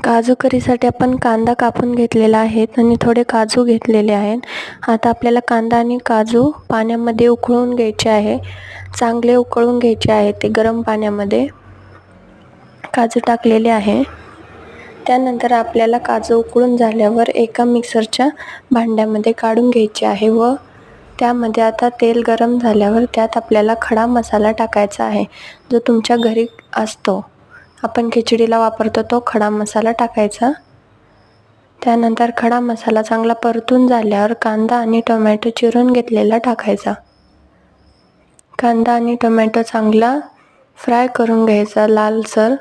काजू करीसाठी आपण कांदा कापून घेतलेला आहे आणि थोडे काजू घेतलेले आहेत. आता आपल्याला कांदा आणि काजू पाण्यामध्ये उकळून घ्यायचे आहे. चांगले उकळून घ्यायचे आहे ते गरम पाण्यामध्ये. काजू टाकलेले आहे. त्यानंतर आपल्याला काजू उकळून झाल्यावर एका मिक्सरच्या भांड्यामध्ये काढून घ्यायचे आहे व त्यामध्ये आता तेल गरम झाल्यावर त्यात आपल्याला खडा मसाला टाकायचा आहे, जो तुमच्या घरी असतो. आपण खिचडीला वापरतो तो खडा मसाला टाकायचा. त्यानंतर खडा मसाला चांगला परतून झाल्यावर कांदा आणि टोमॅटो चिरून घेतलेला टाकायचा. कांदा आणि टोमॅटो चांगला फ्राय करून घ्यायचा लालसर.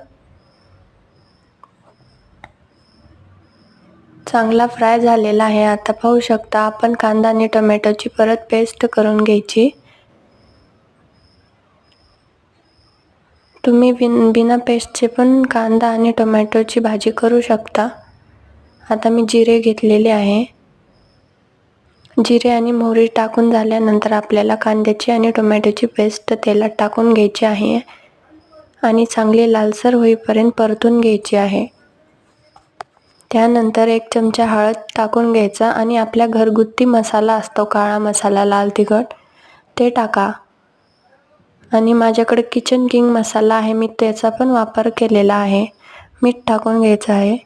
चांगला फ्राय झालेला आहे. आता पाहू शकता आपण कांदा आणि टोमॅटोची परत पेस्ट करून घ्यायची. तुम्ही बिना पेस्टचे पण कांदा आणि टोमॅटोची भाजी करू शकता. आता मी जिरे घेतलेले आहे. जिरे आणि मोहरी टाकून झाल्यानंतर आपल्याला कांद्याची आणि टोमॅटोची पेस्ट तेलात टाकून घ्यायची आहे आणि चांगली लालसर होईपर्यंत परतून घ्यायची आहे. त्यानंतर 1 चमचा हळद टाकून घ्यायचा आणि आपल्या घरगुती मसाला असतो काळा मसाला, लाल तिखट, ते टाका. आणि माझ्याकडे किचन किंग मसाला आहे, मी त्याचा पण वापर केलेला आहे. मीठ टाकून घ्यायचं आहे.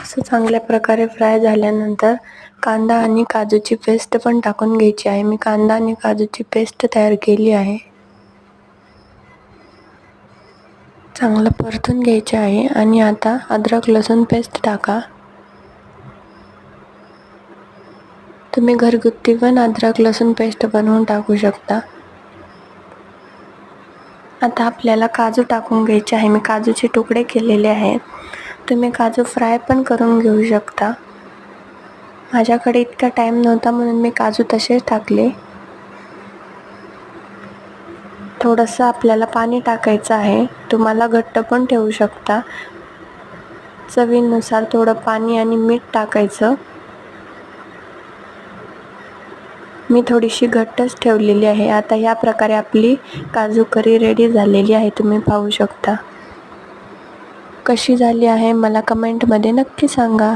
असं चांगल्या प्रकारे फ्राय झाल्यानंतर कांदा आणि काजूची पेस्ट पण टाकून घ्यायची आहे. मी कांदा आणि काजूची पेस्ट तयार केली आहे. चांगलं परतून घ्यायचे आहे आणि आता अद्रक लसूण पेस्ट टाका. तुम्ही घरगुती पण अद्रक लसूण पेस्ट बनवून टाकू शकता. आता आपल्याला काजू टाकून घ्यायचे आहे. मी काजूचे तुकडे केलेले आहेत. तुम्ही काजू फ्राय पण करून घेऊ शकता. माझ्याकडे इतका टाईम नव्हता म्हणून मी काजू तसेच टाकले. थोडंसं आपल्याला पाणी टाकायचं आहे. तुम्हाला घट्ट पण ठेवू शकता. चवीनुसार थोडं पाणी आणि मीठ टाकायचं. मी थोडीशी घट्टच ठेवलेली आहे. आता या प्रकारे आपली काजू करी रेडी झालेली आहे. तुम्ही पाहू शकता. कशी झाली आहे मला कमेंटमध्ये नक्की सांगा.